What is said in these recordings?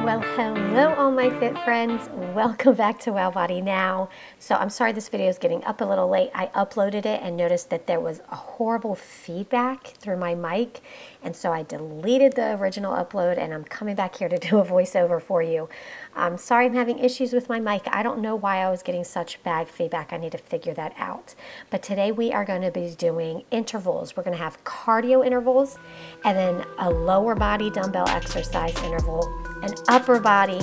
Well, hello all my fit friends. Welcome back to Wow Body Now. So I'm sorry this video is getting up a little late. I uploaded it and noticed that there was a horrible feedback through my mic. And so I deleted the original upload and I'm coming back here to do a voiceover for you. I'm sorry I'm having issues with my mic. I don't know why I was getting such bad feedback. I need to figure that out. But today we are going to be doing intervals. We're going to have cardio intervals and then a lower body dumbbell exercise interval, an upper body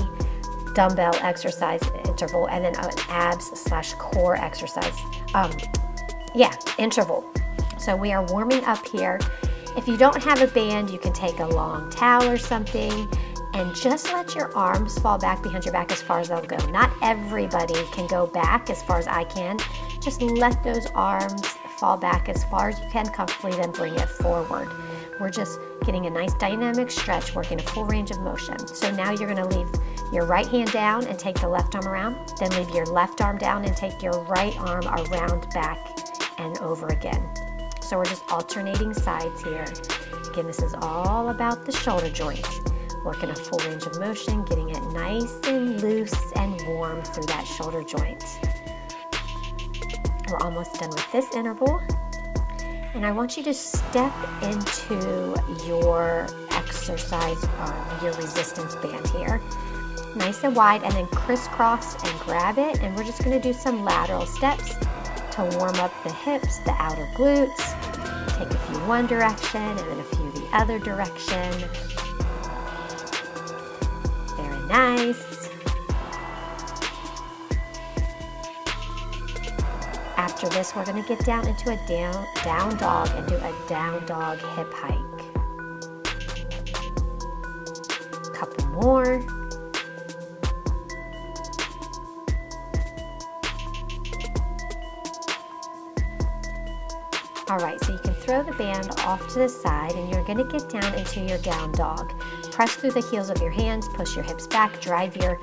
dumbbell exercise interval, and then an abs/core exercise interval. So we are warming up here. If you don't have a band, you can take a long towel or something and just let your arms fall back behind your back as far as they'll go. Not everybody can go back as far as I can. Just let those arms fall back as far as you can comfortably, then bring it forward. We're just getting a nice dynamic stretch, working a full range of motion. So now you're gonna leave your right hand down and take the left arm around, then leave your left arm down and take your right arm around, back, and over again. So we're just alternating sides here. Again, this is all about the shoulder joint. Working a full range of motion, getting it nice and loose and warm through that shoulder joint. We're almost done with this interval. And I want you to step into your exercise, your resistance band here. Nice and wide, and then crisscross and grab it. And we're just gonna do some lateral steps to warm up the hips, the outer glutes. Take a few one direction and then a few the other direction. Very nice. After this, we're going to get down into a down dog and do a down dog hip hike. Couple more. All right, so you can throw the band off to the side and you're going to get down into your down dog. Press through the heels of your hands, push your hips back, drive your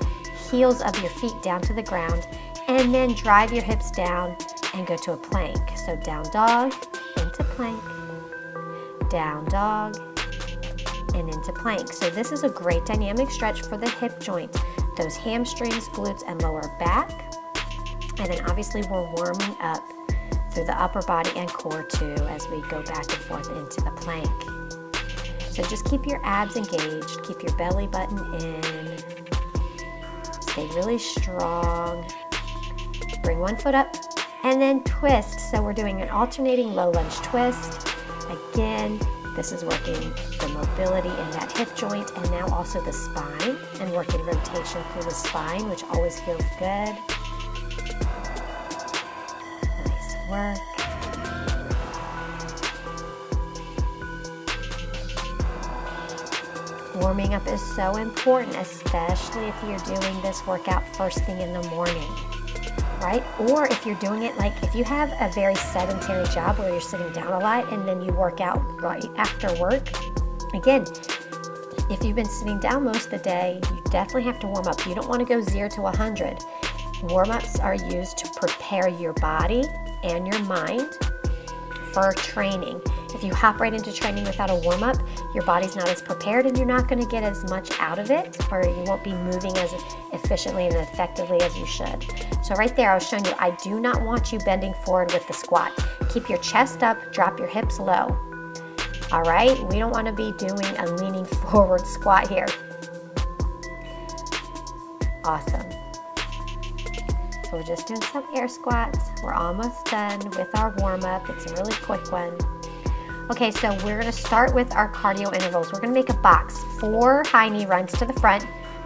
heels of your feet down to the ground, and then drive your hips down and go to a plank. So down dog, into plank, down dog, and into plank. So this is a great dynamic stretch for the hip joint, those hamstrings, glutes, and lower back. And then obviously we're warming up through the upper body and core too as we go back and forth into the plank. So just keep your abs engaged, keep your belly button in, stay really strong. Bring one foot up and then twist. So we're doing an alternating low lunge twist. Again, this is working the mobility in that hip joint and now also the spine and working rotation through the spine, which always feels good. Nice work. Warming up is so important, especially if you're doing this workout first thing in the morning. Right? Or if you're doing it like if you have a very sedentary job where you're sitting down a lot and then you work out right after work. Again, if you've been sitting down most of the day, you definitely have to warm up. You don't want to go 0 to 100. Warm-ups are used to prepare your body and your mind for training. If you hop right into training without a warm-up, your body's not as prepared and you're not going to get as much out of it, or you won't be moving as efficiently and effectively as you should. So right there, I was showing you, I do not want you bending forward with the squat. Keep your chest up, drop your hips low. All right, we don't want to be doing a leaning forward squat here. Awesome. So we're just doing some air squats. We're almost done with our warm-up. It's a really quick one. Okay, so we're gonna start with our cardio intervals. We're gonna make a box, 4 high knee runs to the front,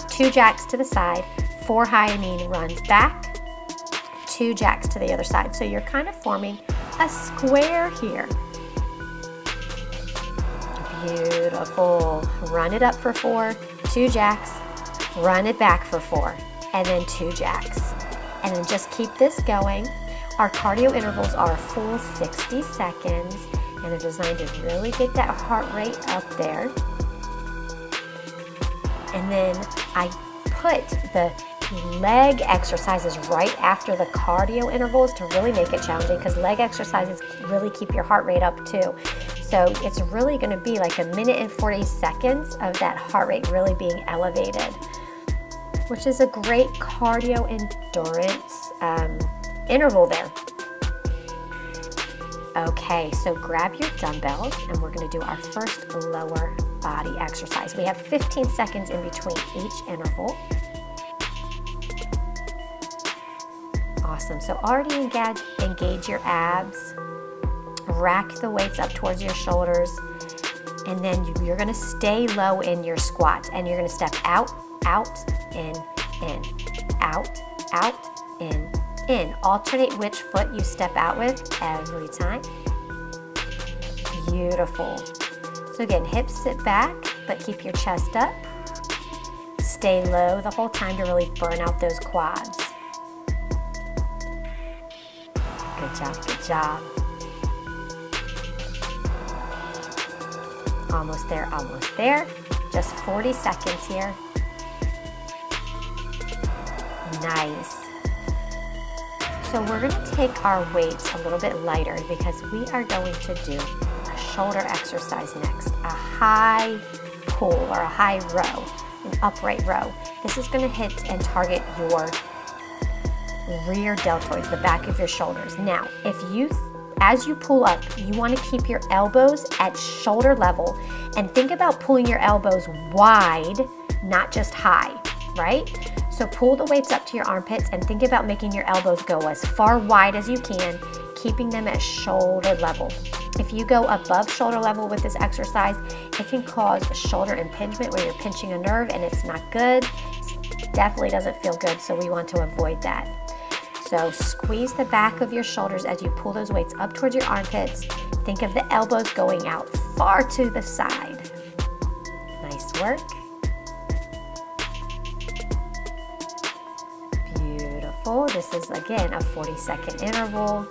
2 jacks to the side, 4 high knee runs back, 2 jacks to the other side. So you're kind of forming a square here. Beautiful. Run it up for 4, 2 jacks, run it back for 4, and then 2 jacks. And then just keep this going. Our cardio intervals are a full 60 seconds. And they're designed to really get that heart rate up there. And then I put the leg exercises right after the cardio intervals to really make it challenging, because leg exercises really keep your heart rate up too. So it's really going to be like 1 minute and 40 seconds of that heart rate really being elevated. which is a great cardio endurance interval there. Okay, so grab your dumbbells and we're gonna do our first lower body exercise. We have 15 seconds in between each interval. Awesome, so already engage your abs, rack the weights up towards your shoulders, and then you're gonna stay low in your squat, and you're gonna step out, out, in, out, in. Alternate which foot you step out with every time. Beautiful. So again, hips sit back, but keep your chest up. Stay low the whole time to really burn out those quads. Good job, good job. Almost there, almost there. Just 40 seconds here. Nice. So we're gonna take our weights a little bit lighter because we are going to do a shoulder exercise next. A high pull or a high row, an upright row. This is gonna hit and target your rear deltoids, the back of your shoulders. Now, as you pull up, you want to keep your elbows at shoulder level and think about pulling your elbows wide, not just high, right? So pull the weights up to your armpits and think about making your elbows go as far wide as you can, keeping them at shoulder level. If you go above shoulder level with this exercise, it can cause shoulder impingement where you're pinching a nerve and it's not good. It definitely doesn't feel good, so we want to avoid that. So squeeze the back of your shoulders as you pull those weights up towards your armpits. Think of the elbows going out far to the side. Nice work. Beautiful. This is again a 40-second interval.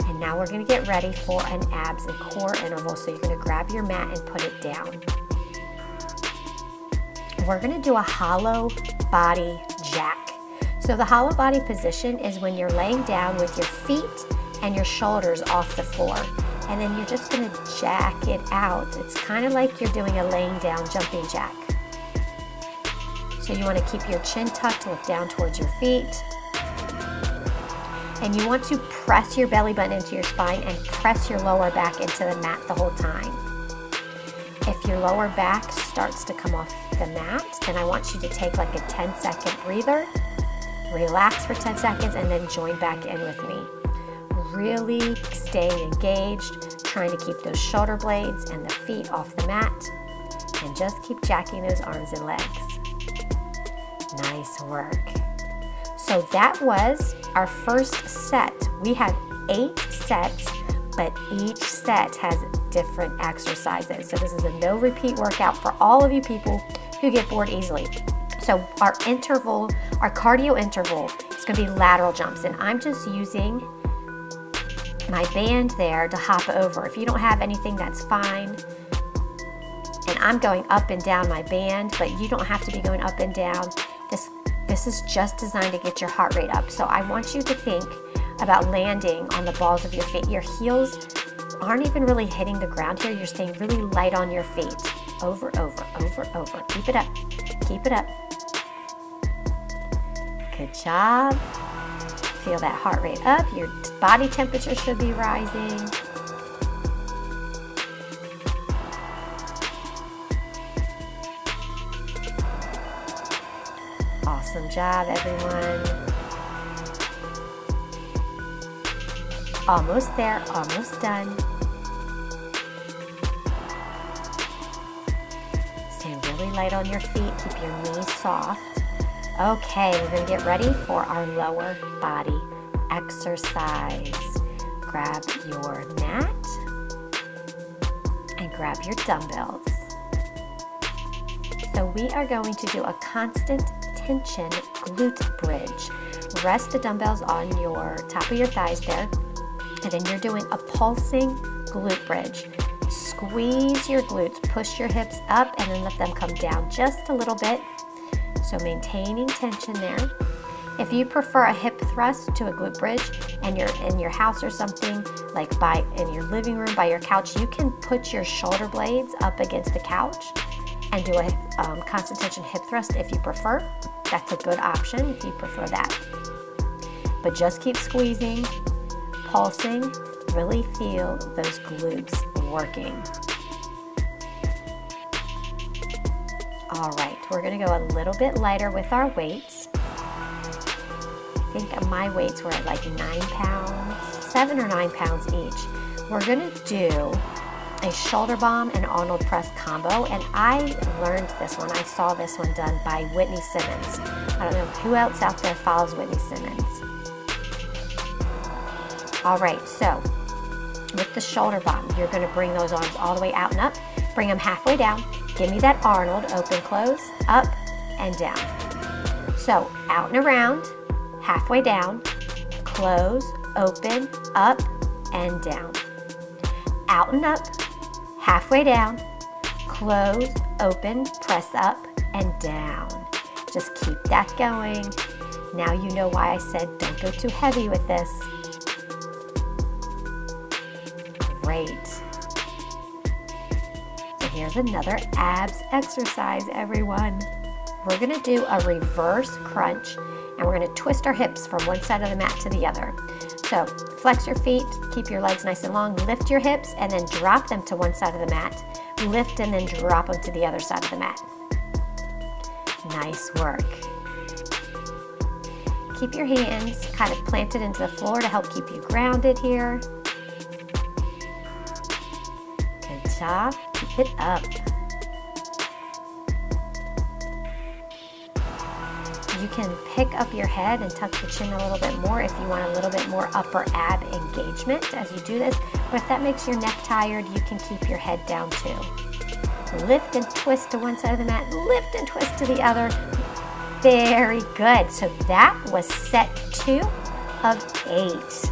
And now we're gonna get ready for an abs and core interval. So you're gonna grab your mat and put it down. We're gonna do a hollow body jack. So the hollow body position is when you're laying down with your feet and your shoulders off the floor. And then you're just gonna jack it out. It's kind of like you're doing a laying down jumping jack. So you wanna keep your chin tucked, look down towards your feet. And you want to press your belly button into your spine and press your lower back into the mat the whole time. If your lower back starts to come off the mat, then I want you to take like a 10-second breather. Relax for 10 seconds and then join back in with me. Really staying engaged, trying to keep those shoulder blades and the feet off the mat, and just keep jacking those arms and legs. Nice work. So that was our first set. We have 8 sets, but each set has different exercises. So this is a no repeat workout for all of you people who get bored easily. So our interval, our cardio interval is gonna be lateral jumps, and I'm just using my band there to hop over. If you don't have anything, that's fine. And I'm going up and down my band, but you don't have to be going up and down. This is just designed to get your heart rate up. So I want you to think about landing on the balls of your feet. Your heels aren't even really hitting the ground here. You're staying really light on your feet. Over, over, over, over. Keep it up, keep it up. Good job. Feel that heart rate up. Your body temperature should be rising. Awesome job, everyone. Almost there, almost done. Stay really light on your feet. Keep your knees soft. Okay, we're gonna get ready for our lower body exercise. Grab your mat and grab your dumbbells. So we are going to do a constant tension glute bridge. Rest the dumbbells on your top of your thighs there, and then you're doing a pulsing glute bridge. Squeeze your glutes, push your hips up, and then let them come down just a little bit. So maintaining tension there. If you prefer a hip thrust to a glute bridge and you're in your house or something, like in your living room by your couch, you can put your shoulder blades up against the couch and do a constant tension hip thrust if you prefer. That's a good option if you prefer that. But just keep squeezing, pulsing, really feel those glutes working. All right, we're gonna go a little bit lighter with our weights. I think my weights were at like 9 pounds, 7 or 9 pounds each. We're gonna do a shoulder bomb and Arnold press combo, and I learned this one. I saw this one done by Whitney Simmons. I don't know who else out there follows Whitney Simmons. All right, so with the shoulder bomb, you're gonna bring those arms all the way out and up, bring them halfway down, give me that Arnold, open, close, up, and down. So out and around, halfway down, close, open, up, and down. Out and up, halfway down, close, open, press up, and down. Just keep that going. Now you know why I said don't go too heavy with this. Great. So here's another abs exercise, everyone. We're gonna do a reverse crunch, and we're gonna twist our hips from one side of the mat to the other. So flex your feet, keep your legs nice and long, lift your hips, and then drop them to one side of the mat. Lift and then drop them to the other side of the mat. Nice work. Keep your hands kind of planted into the floor to help keep you grounded here. Good job. Keep it up. You can pick up your head and tuck the chin a little bit more if you want a little bit more upper ab engagement as you do this. But if that makes your neck tired, you can keep your head down too. Lift and twist to one side of the mat, lift and twist to the other. Very good. So that was set 2 of 8.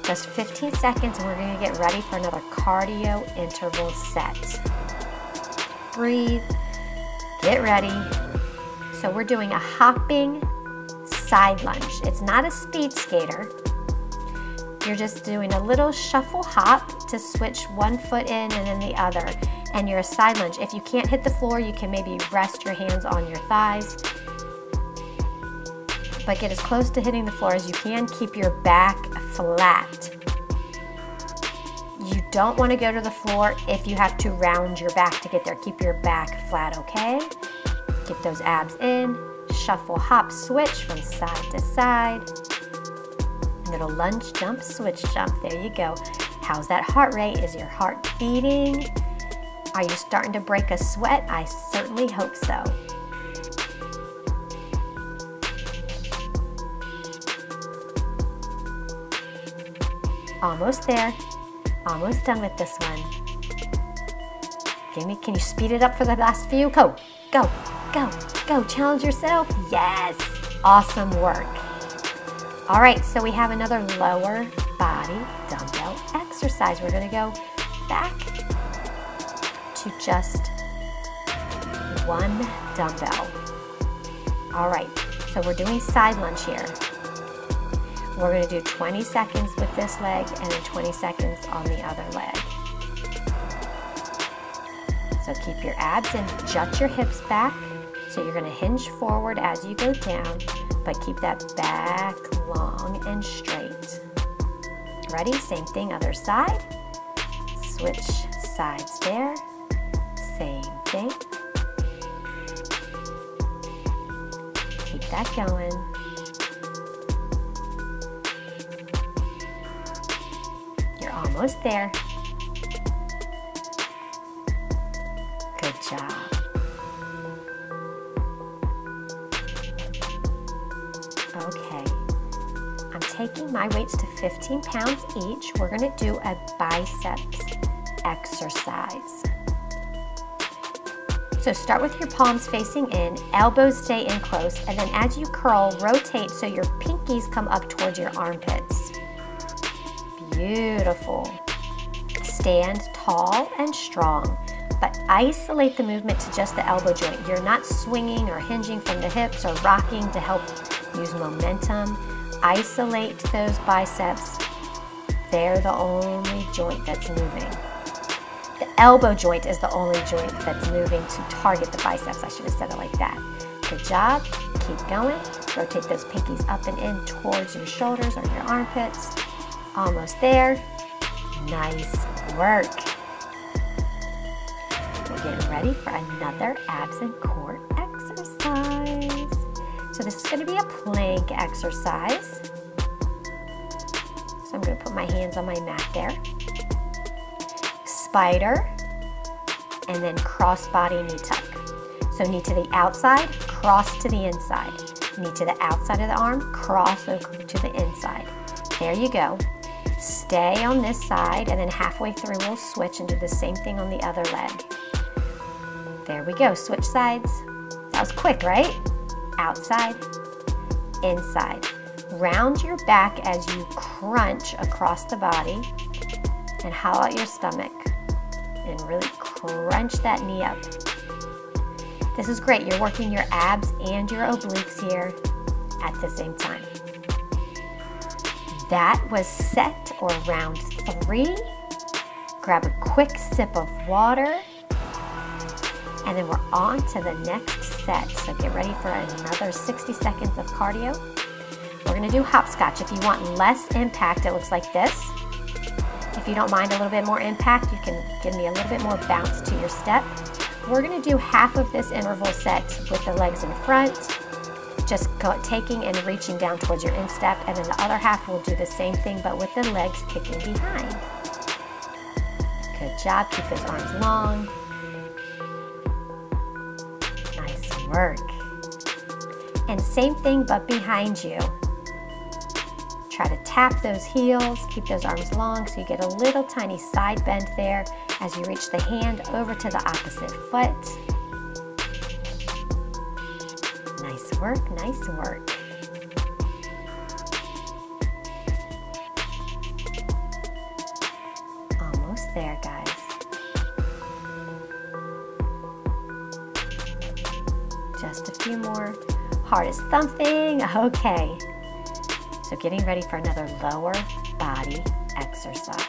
Just 15 seconds and we're gonna get ready for another cardio interval set. Breathe, get ready. So we're doing a hopping side lunge. It's not a speed skater. You're just doing a little shuffle hop to switch one foot in and then the other. And you're a side lunge. If you can't hit the floor, you can maybe rest your hands on your thighs. But get as close to hitting the floor as you can. Keep your back flat. You don't want to go to the floor if you have to round your back to get there. Keep your back flat, okay? Get those abs in, shuffle, hop, switch from side to side. Little lunge, jump, switch, jump. There you go. How's that heart rate? Is your heart beating? Are you starting to break a sweat? I certainly hope so. Almost there. Almost done with this one. Can you speed it up for the last few? Go, go. Go, go, challenge yourself. Yes, awesome work. All right, so we have another lower body dumbbell exercise. We're gonna go back to just one dumbbell. All right, so we're doing side lunge here. We're gonna do 20 seconds with this leg and then 20 seconds on the other leg. So keep your abs in, jut your hips back. So you're gonna hinge forward as you go down, but keep that back long and straight. Ready? Same thing, other side. Switch sides there. Same thing. Keep that going. You're almost there. Good job. Okay, I'm taking my weights to 15 pounds each. We're gonna do a biceps exercise. So start with your palms facing in, elbows stay in close, and then as you curl, rotate so your pinkies come up towards your armpits. Beautiful. Stand tall and strong, but isolate the movement to just the elbow joint. You're not swinging or hinging from the hips or rocking to help use momentum. Isolate those biceps. They're the only joint that's moving. The elbow joint is the only joint that's moving to target the biceps. I should have said it like that. Good job. Keep going. Rotate those pinkies up and in towards your shoulders or your armpits. Almost there. Nice work. We're getting ready for another abs and core exercise. So this is going to be a plank exercise. So I'm going to put my hands on my mat there. Spider, and then cross body knee tuck. So knee to the outside, cross to the inside. Knee to the outside of the arm, cross over to the inside. There you go. Stay on this side, and then halfway through we'll switch and do the same thing on the other leg. There we go, switch sides. That was quick, right? Outside, inside. Round your back as you crunch across the body and hollow out your stomach and really crunch that knee up. This is great. You're working your abs and your obliques here at the same time. That was set or round 3. Grab a quick sip of water, and then we're on to the next set. So get ready for another 60 seconds of cardio. We're gonna do hopscotch. If you want less impact, it looks like this. If you don't mind a little bit more impact, you can give me a little bit more bounce to your step. We're gonna do half of this interval set with the legs in front, just taking and reaching down towards your instep, and then the other half we'll do the same thing, but with the legs kicking behind. Good job, keep those arms long. Nice work. And same thing, but behind you. Try to tap those heels, keep those arms long so you get a little tiny side bend there as you reach the hand over to the opposite foot. Nice work, nice work. Almost there, guys. Just a few more. Heart is thumping, okay. So getting ready for another lower body exercise.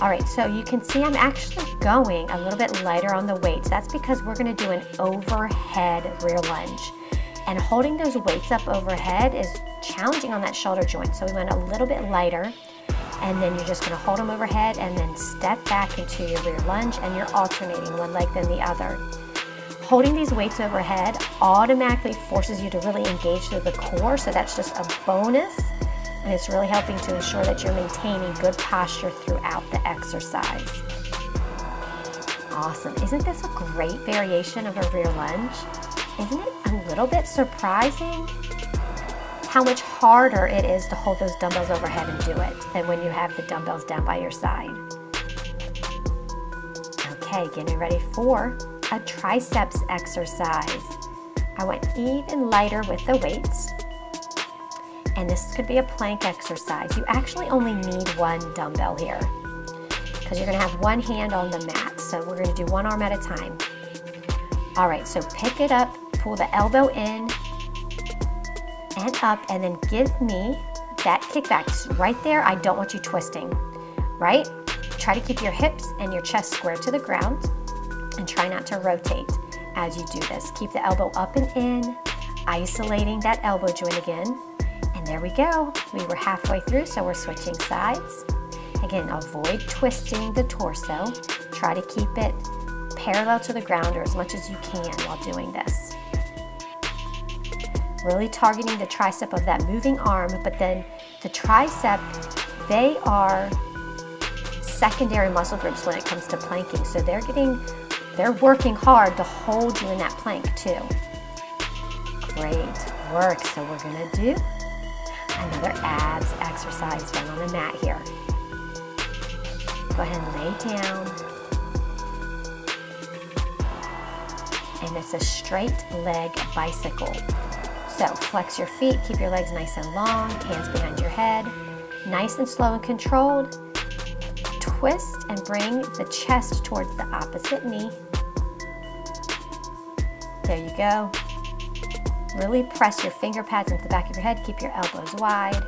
All right, so you can see I'm actually going a little bit lighter on the weights. That's because we're gonna do an overhead rear lunge. And holding those weights up overhead is challenging on that shoulder joint. So we went a little bit lighter, and then you're just gonna hold them overhead and then step back into your rear lunge, and you're alternating one leg then the other. Holding these weights overhead automatically forces you to really engage through the core, so that's just a bonus, and it's really helping to ensure that you're maintaining good posture throughout the exercise. Awesome. Isn't this a great variation of a rear lunge? Isn't it a little bit surprising how much harder it is to hold those dumbbells overhead and do it than when you have the dumbbells down by your side? Okay, getting ready for a triceps exercise. I went even lighter with the weights, and this could be a plank exercise. You actually only need one dumbbell here because you're gonna have one hand on the mat. So we're gonna do one arm at a time. All right, so pick it up, pull the elbow in and up, and then give me that kickback. Right there, I don't want you twisting, right? Try to keep your hips and your chest square to the ground, and try not to rotate as you do this. Keep the elbow up and in, isolating that elbow joint again. And there we go. We were halfway through, so we're switching sides. Again, avoid twisting the torso. Try to keep it parallel to the ground or as much as you can while doing this. Really targeting the tricep of that moving arm, but then the tricep, they are secondary muscle groups when it comes to planking. So they're working hard to hold you in that plank too. Great work. So we're gonna do another abs exercise down on the mat here. Go ahead and lay down. And it's a straight leg bicycle. So flex your feet, keep your legs nice and long, hands behind your head, nice and slow and controlled. Twist and bring the chest towards the opposite knee. There you go. Really press your finger pads into the back of your head. Keep your elbows wide.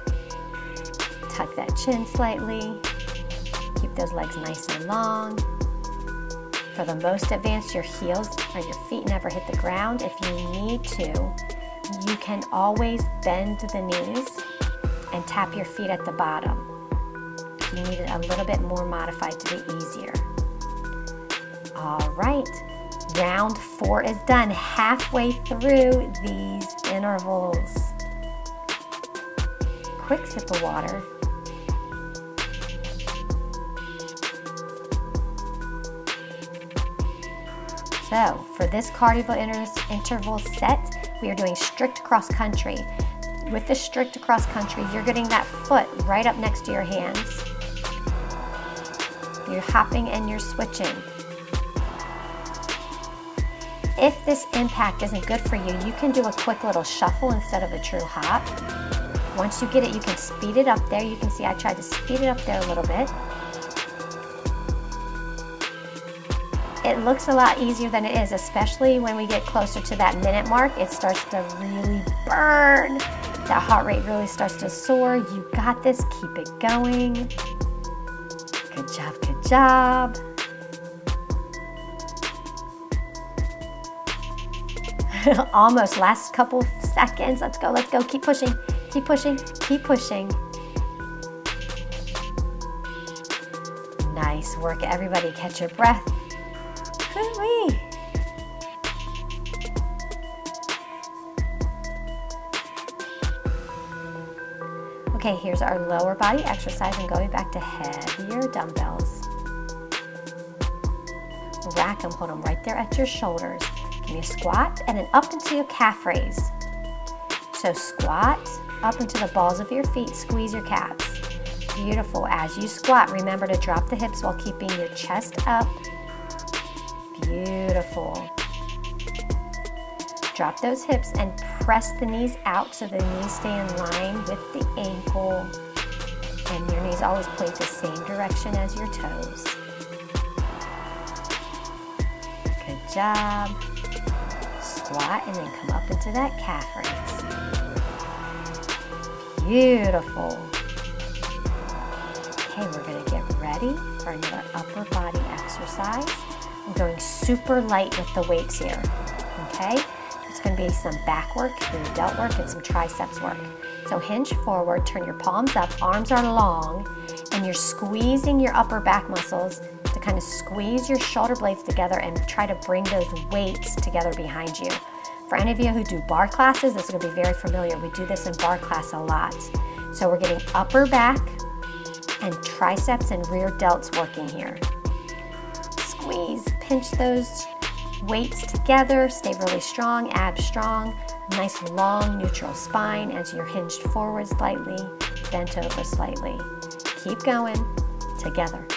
Tuck that chin slightly. Keep those legs nice and long. For the most advanced, your heels or your feet never hit the ground. If you need to, you can always bend the knees and tap your feet at the bottom. You need it a little bit more modified to be easier. All right, round 4 is done. Halfway through these intervals. Quick sip of water. So for this cardio interval set, we are doing strict cross country. With the strict cross country, you're getting that foot right up next to your hands. You're hopping and you're switching. If this impact isn't good for you, you can do a quick little shuffle instead of a true hop. Once you get it, you can speed it up there. You can see I tried to speed it up there a little bit. It looks a lot easier than it is, especially when we get closer to that minute mark. It starts to really burn. That heart rate really starts to soar. You got this, keep it going. Good job, good job. Almost, last couple seconds. Let's go, keep pushing, keep pushing, keep pushing. Nice work, everybody, catch your breath. Woo-wee. Okay, here's our lower body exercise and going back to heavier dumbbells. Rack them, hold them right there at your shoulders. Give me a squat and then up into your calf raise. So squat, up into the balls of your feet, squeeze your calves. Beautiful. As you squat, remember to drop the hips while keeping your chest up. Beautiful. Drop those hips and press the knees out so the knees stay in line with the ankle. And your knees always point the same direction as your toes. Good job. Squat and then come up into that calf raise. Beautiful. Okay, we're going to get ready for another upper body exercise. I'm going super light with the weights here, okay? It's going to be some back work, glute delt work, and some triceps work. So hinge forward, turn your palms up, arms are long, and you're squeezing your upper back muscles to kind of squeeze your shoulder blades together and try to bring those weights together behind you. For any of you who do bar classes, this is going to be very familiar. We do this in bar class a lot. So we're getting upper back and triceps and rear delts working here. Squeeze, pinch those weights together, stay really strong, abs strong, nice long neutral spine as you're hinged forward slightly, bent over slightly. Keep going, together,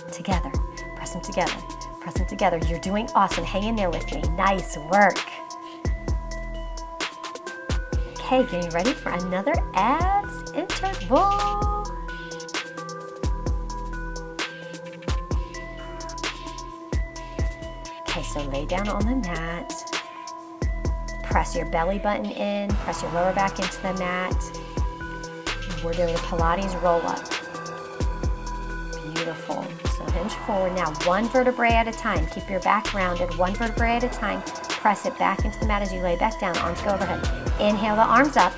together, press them together, press them together. You're doing awesome, hang in there with me, nice work. Okay, getting ready for another abs interval. Okay, so lay down on the mat, press your belly button in, press your lower back into the mat. We're doing a Pilates roll up. Beautiful, so hinge forward. Now one vertebrae at a time, keep your back rounded, one vertebrae at a time. Press it back into the mat as you lay back down, arms go overhead. Inhale the arms up,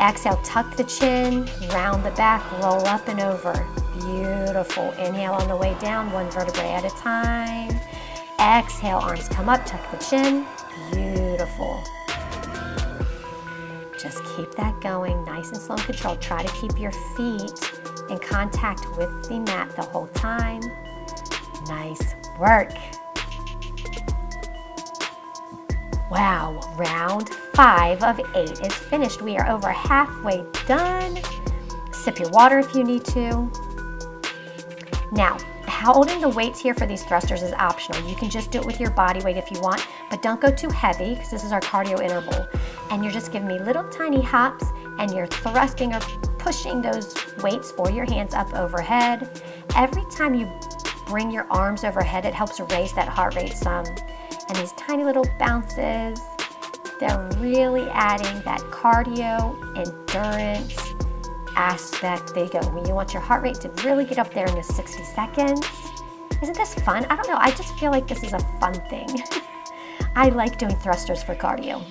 exhale, tuck the chin, round the back, roll up and over. Beautiful, inhale on the way down, one vertebrae at a time. Exhale, arms come up, tuck the chin. Beautiful. Just keep that going, nice and slow and controlled. Try to keep your feet in contact with the mat the whole time. Nice work. Wow, round 5 of 8 is finished. We are over halfway done. Sip your water if you need to. Now, holding the weights here for these thrusters is optional. You can just do it with your body weight if you want, but don't go too heavy because this is our cardio interval. And you're just giving me little tiny hops and you're thrusting or pushing those weights or your hands up overhead. Every time you bring your arms overhead, it helps raise that heart rate some. And these tiny little bounces, they're really adding that cardio, endurance, aspect. There you go. When you want your heart rate to really get up there in the 60 seconds. Isn't this fun? I don't know. I just feel like this is a fun thing. I like doing thrusters for cardio.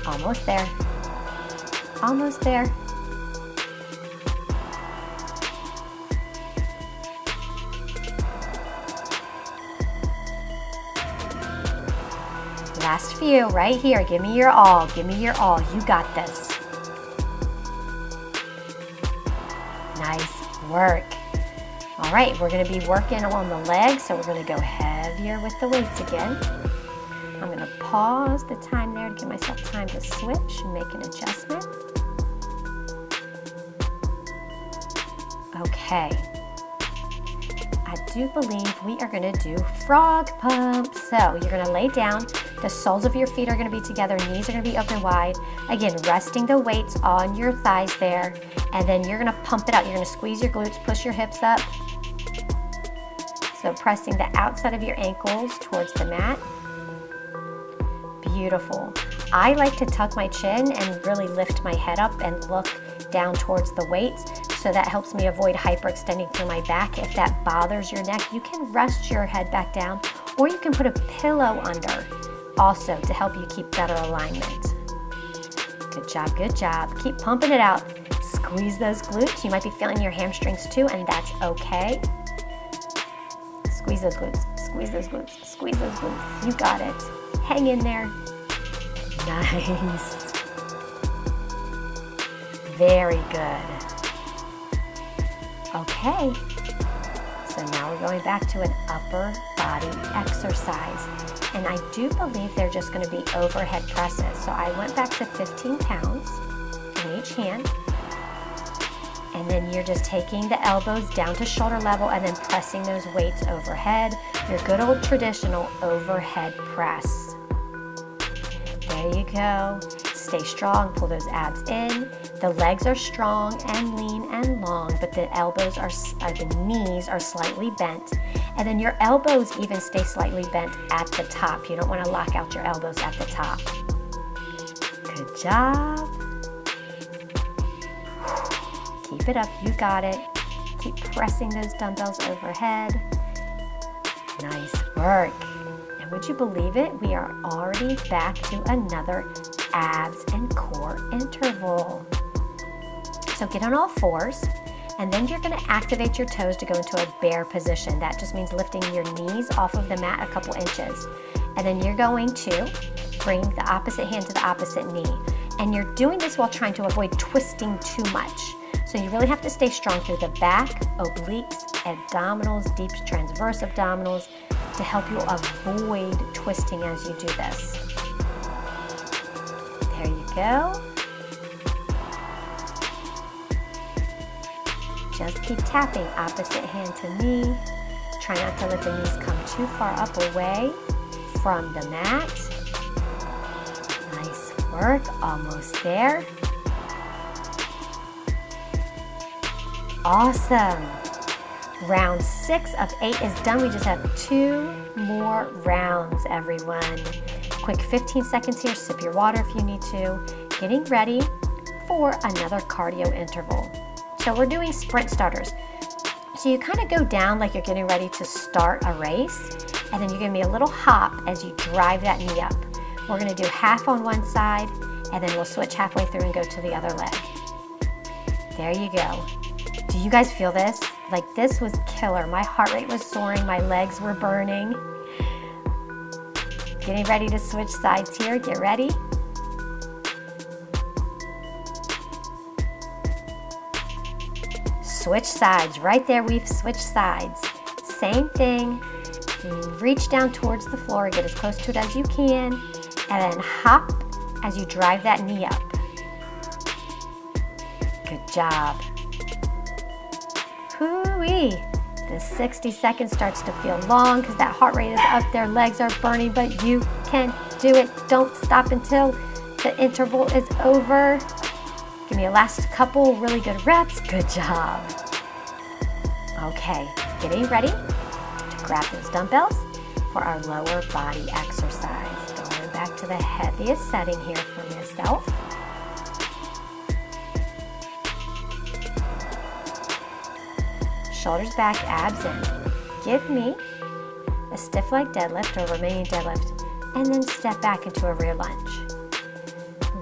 Almost there. Almost there. Last few right here. Give me your all. Give me your all. You got this. Nice work. All right, we're going to be working on the legs, so we're going to go heavier with the weights again. I'm going to pause the time there to give myself time to switch and make an adjustment. Okay. I do believe we are going to do frog pumps. So you're going to lay down. The soles of your feet are going to be together. Knees are going to be open wide. Again, resting the weights on your thighs there. And then you're going to pump it out. You're going to squeeze your glutes, push your hips up. So pressing the outside of your ankles towards the mat. Beautiful. I like to tuck my chin and really lift my head up and look down towards the weights. So that helps me avoid hyperextending through my back. If that bothers your neck, you can rest your head back down, or you can put a pillow under also to help you keep better alignment. Good job, good job. Keep pumping it out. Squeeze those glutes. You might be feeling your hamstrings too, and that's okay. Squeeze those glutes, squeeze those glutes, squeeze those glutes. You got it. Hang in there. Nice. Very good. Okay, so now we're going back to an upper body exercise. And I do believe they're just going to be overhead presses. So I went back to 15 pounds in each hand. And then you're just taking the elbows down to shoulder level and then pressing those weights overhead. Your good old traditional overhead press. There you go. Stay strong, pull those abs in. The legs are strong and lean and long, but the elbows are, the knees are slightly bent. And then your elbows even stay slightly bent at the top. You don't want to lock out your elbows at the top. Good job. Keep it up, you got it. Keep pressing those dumbbells overhead. Nice work. And would you believe it? We are already back to another abs and core interval. So get on all fours, and then you're going to activate your toes to go into a bear position. That just means lifting your knees off of the mat a couple inches. And then you're going to bring the opposite hand to the opposite knee. And you're doing this while trying to avoid twisting too much. So you really have to stay strong through the back, obliques, abdominals, deep transverse abdominals to help you avoid twisting as you do this. There you go. Just keep tapping opposite hand to knee. Try not to let the knees come too far up away from the mat. Nice work, almost there. Awesome. Round 6 of 8 is done. We just have 2 more rounds, everyone. Quick 15 seconds here. Sip your water if you need to. Getting ready for another cardio interval. So we're doing sprint starters. So you kind of go down like you're getting ready to start a race, and then you're gonna be a little hop as you drive that knee up. We're gonna do half on one side, and then we'll switch halfway through and go to the other leg. There you go. Do you guys feel this? Like, this was killer. My heart rate was soaring, my legs were burning. Getting ready to switch sides here, get ready. Switch sides, right there we've switched sides. Same thing, reach down towards the floor, get as close to it as you can, and then hop as you drive that knee up. Good job. Hoo-wee. The 60 seconds starts to feel long because that heart rate is up there, legs are burning, but you can do it. Don't stop until the interval is over. Give me a last couple really good reps. Good job. Okay, getting ready to grab those dumbbells for our lower body exercise. Going back to the heaviest setting here for myself. shoulders back, abs in. Give me a stiff leg deadlift or remaining deadlift, and then step back into a rear lunge.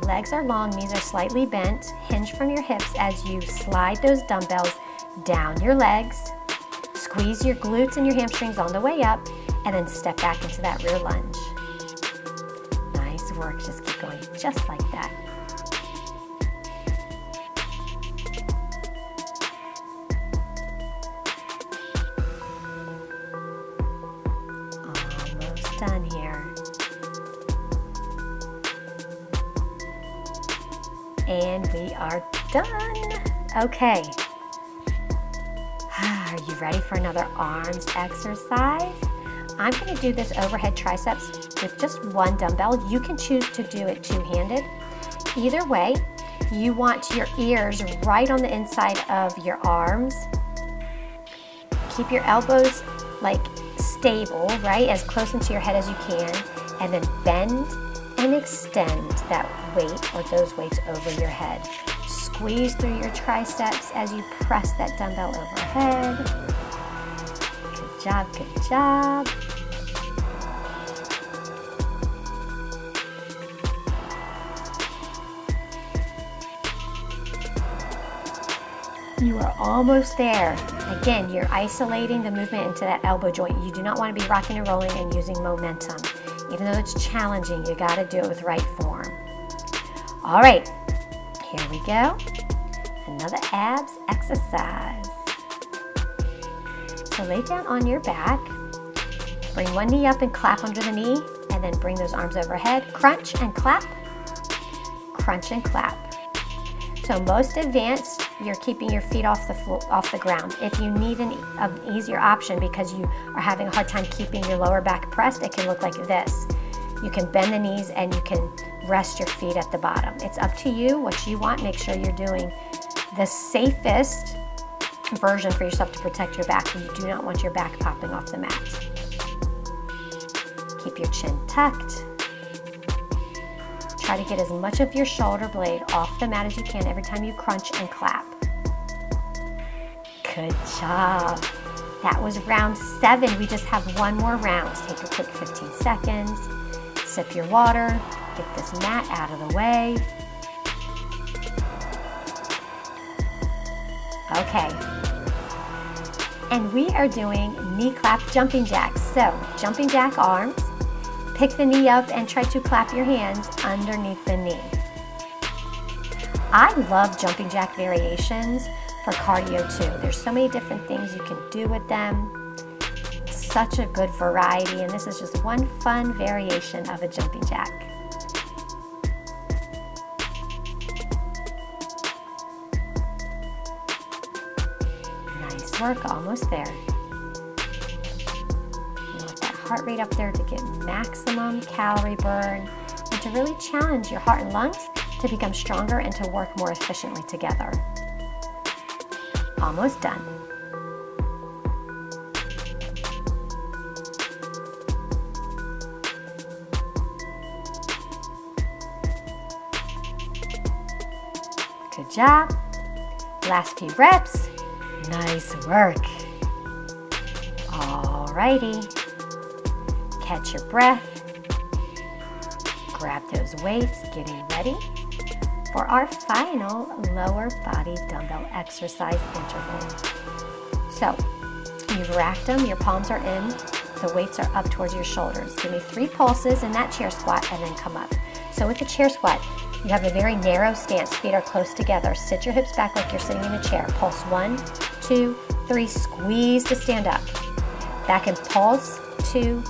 Legs are long, knees are slightly bent. Hinge from your hips as you slide those dumbbells down your legs. Squeeze your glutes and your hamstrings on the way up, and then step back into that rear lunge. Nice work, just keep going just like that. Almost done here. And we are done. Okay. Are you ready for another arms exercise? I'm going to do this overhead triceps with just one dumbbell. You can choose to do it two-handed. Either way, you want your ears right on the inside of your arms. Keep your elbows like stable, right, as close into your head as you can, and then bend and extend that weight or those weights over your head. Squeeze through your triceps as you press that dumbbell overhead. Good job, good job. You are almost there. Again, you're isolating the movement into that elbow joint. You do not want to be rocking and rolling and using momentum. Even though it's challenging, you got to do it with right form. All right, here we go. Another abs exercise. So lay down on your back. Bring one knee up and clap under the knee, and then bring those arms overhead. Crunch and clap. Crunch and clap. So most advanced, you're keeping your feet off the ground. If you need an easier option because you are having a hard time keeping your lower back pressed, it can look like this. You can bend the knees and you can rest your feet at the bottom. It's up to you what you want. Make sure you're doing the safest version for yourself to protect your back. You do not want your back popping off the mat. Keep your chin tucked. Try to get as much of your shoulder blade off the mat as you can every time you crunch and clap. Good job. That was round 7. We just have one more round. Take a quick 15 seconds. Sip your water. Get this mat out of the way. Okay. And we are doing knee clap jumping jacks. So, jumping jack arms. Pick the knee up and try to clap your hands underneath the knee. I love jumping jack variations for cardio too. There's so many different things you can do with them. Such a good variety, and this is just one fun variation of a jumping jack. Nice work, almost there. Heart rate up there to get maximum calorie burn and to really challenge your heart and lungs to become stronger and to work more efficiently together. Almost done. Good job. Last few reps. Nice work. Alrighty. Catch your breath. Grab those weights, getting ready for our final lower body dumbbell exercise interval. So, you've racked them, your palms are in, the weights are up towards your shoulders. Give me 3 pulses in that chair squat and then come up. So with the chair squat, you have a very narrow stance, feet are close together. Sit your hips back like you're sitting in a chair. Pulse 1, 2, 3, squeeze to stand up. Back and pulse, 2,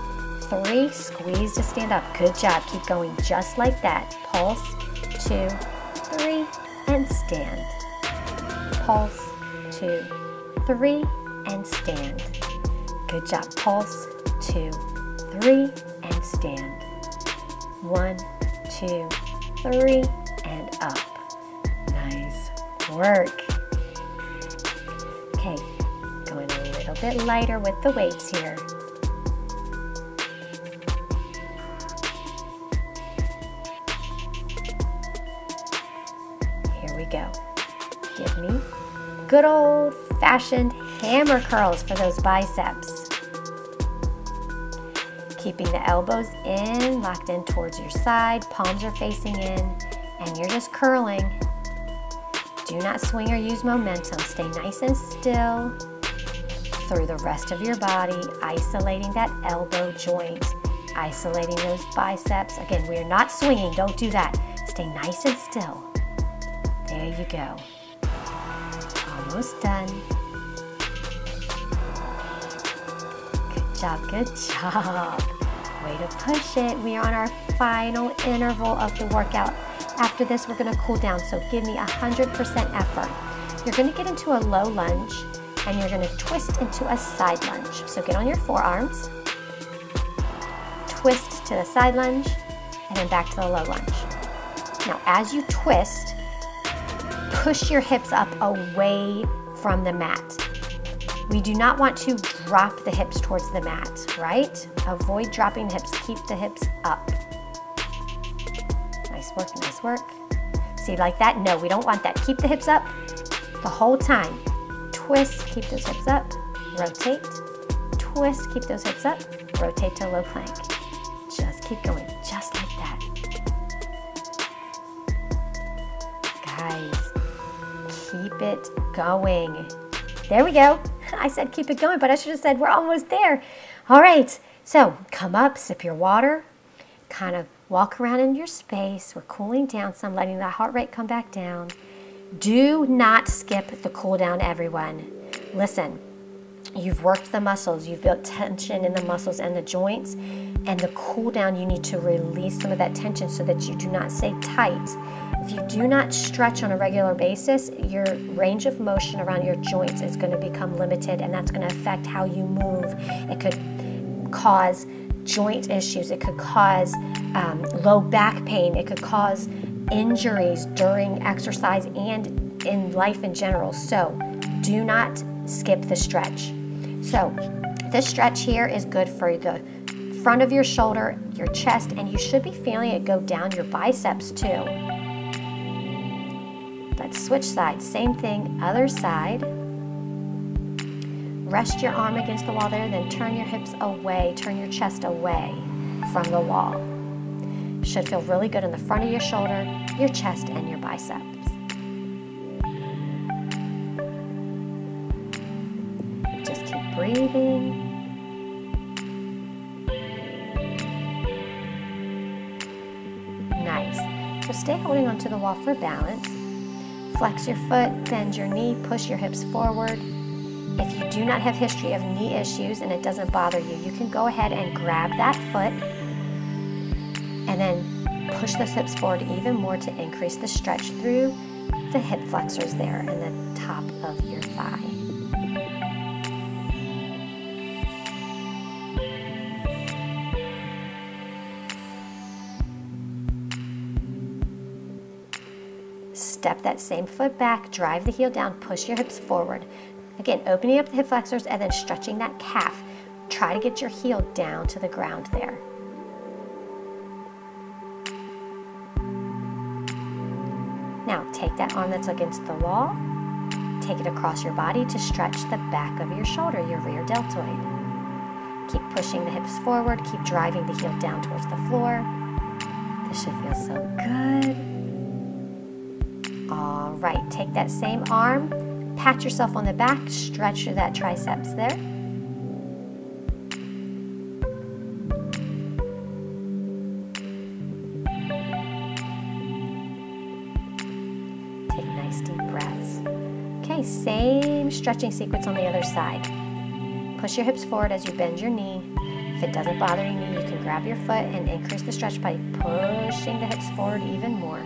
3, squeeze to stand up. Good job. Keep going just like that. Pulse, 2, 3, and stand. Pulse, 2, 3, and stand. Good job. Pulse, 2, 3, and stand. 1, 2, 3, and up. Nice work. Okay, going a little bit lighter with the weights here. Here we go. Give me good old-fashioned hammer curls for those biceps. Keeping the elbows in, locked in towards your side, palms are facing in, and you're just curling. Do not swing or use momentum. Stay nice and still through the rest of your body, isolating that elbow joint, isolating those biceps. Again, we are not swinging, don't do that. Stay nice and still. There you go. Almost done. Good job, good job. Way to push it. We are on our final interval of the workout. After this, we're gonna cool down, so give me 100% effort. You're gonna get into a low lunge, and you're gonna twist into a side lunge. So get on your forearms, twist to the side lunge, and then back to the low lunge. Now, as you twist, push your hips up away from the mat. We do not want to drop the hips towards the mat, right? Avoid dropping the hips, keep the hips up. Nice work, nice work. See, like that? No, we don't want that. Keep the hips up the whole time. Twist, keep those hips up, rotate, twist, keep those hips up, rotate to low plank. Just keep going, just like that. Guys, keep it going. There we go. I said keep it going, but I should have said we're almost there. All right, so come up, sip your water, kind of walk around in your space. We're cooling down some, letting that heart rate come back down. Do not skip the cool down, everyone. Listen, you've worked the muscles, you've built tension in the muscles and the joints, and the cool down, you need to release some of that tension so that you do not stay tight. If you do not stretch on a regular basis, your range of motion around your joints is going to become limited, and that's going to affect how you move. It could cause joint issues. It could cause low back pain. It could cause injuries during exercise and in life in general. So do not skip the stretch. So this stretch here is good for the front of your shoulder, your chest, and you should be feeling it go down your biceps too. Let's switch sides. Same thing, other side. Rest your arm against the wall there, then turn your hips away, turn your chest away from the wall. Should feel really good in the front of your shoulder, your chest, and your biceps. Just keep breathing. Nice. So stay holding onto the wall for balance. Flex your foot, bend your knee, push your hips forward. If you do not have history of knee issues and it doesn't bother you, you can go ahead and grab that foot and then push those hips forward even more to increase the stretch through the hip flexors there and the top of your thigh. Step that same foot back, drive the heel down, push your hips forward. Again, opening up the hip flexors and then stretching that calf. Try to get your heel down to the ground there. Now, take that arm that's against the wall, take it across your body to stretch the back of your shoulder, your rear deltoid. Keep pushing the hips forward, keep driving the heel down towards the floor. This should feel so good. All right, take that same arm, pat yourself on the back, stretch through that triceps there. Take nice deep breaths. Okay, same stretching sequence on the other side. Push your hips forward as you bend your knee. If it doesn't bother your knee, you can grab your foot and increase the stretch by pushing the hips forward even more.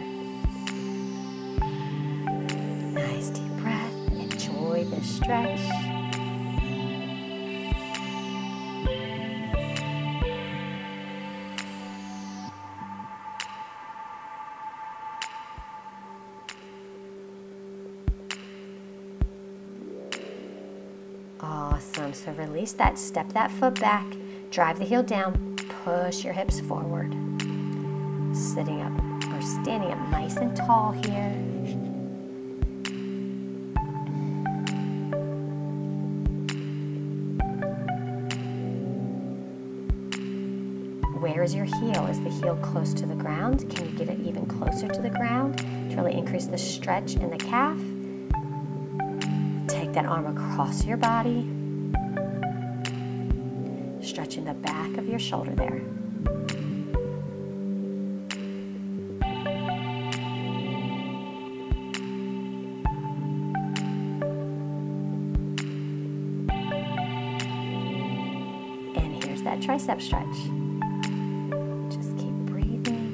Nice deep breath. Enjoy this stretch. Awesome. So release that, step that foot back, drive the heel down, push your hips forward. Sitting up or standing up nice and tall here. Where is your heel? Is the heel close to the ground? Can you get it even closer to the ground to really increase the stretch in the calf? Take that arm across your body, stretching the back of your shoulder there. And here's that tricep stretch. Just keep breathing.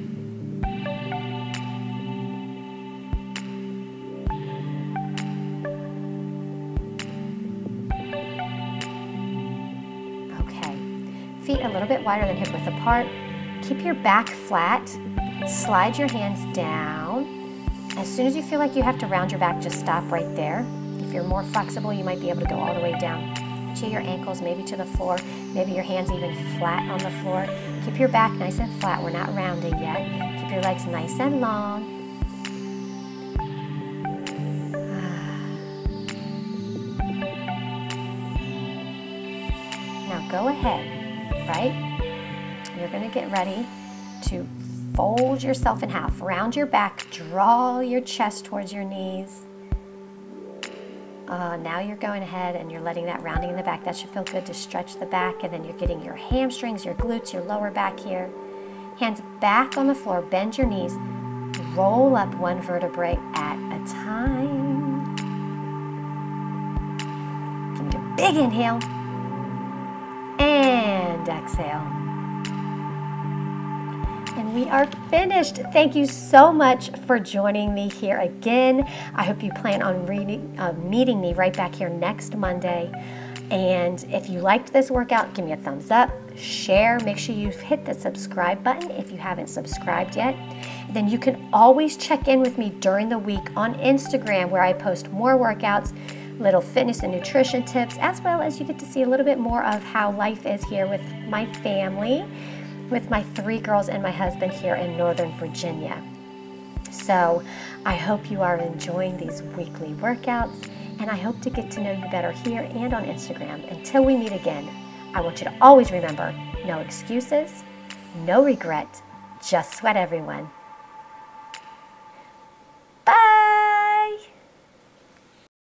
Feet a little bit wider than hip width apart. Keep your back flat. Slide your hands down. As soon as you feel like you have to round your back, just stop right there. If you're more flexible, you might be able to go all the way down to your ankles, maybe to the floor, maybe your hands even flat on the floor. Keep your back nice and flat. We're not rounding yet. Keep your legs nice and long. Now go ahead. Right? You're going to get ready to fold yourself in half. Round your back, draw your chest towards your knees. Now you're going ahead and you're letting that rounding in the back. That should feel good to stretch the back, and then you're getting your hamstrings, your glutes, your lower back here. Hands back on the floor, bend your knees, roll up one vertebrae at a time. Give me a big inhale. And exhale. And we are finished. Thank you so much for joining me here again. I hope you plan on meeting me right back here next Monday. And if you liked this workout, give me a thumbs up, share, make sure you've hit the subscribe button if you haven't subscribed yet. Then you can always check in with me during the week on Instagram, where I post more workouts, little fitness and nutrition tips, as well as you get to see a little bit more of how life is here with my family, with my 3 girls and my husband here in Northern Virginia. So I hope you are enjoying these weekly workouts, and I hope to get to know you better here and on Instagram. Until we meet again, I want you to always remember, no excuses, no regret, just sweat everyone.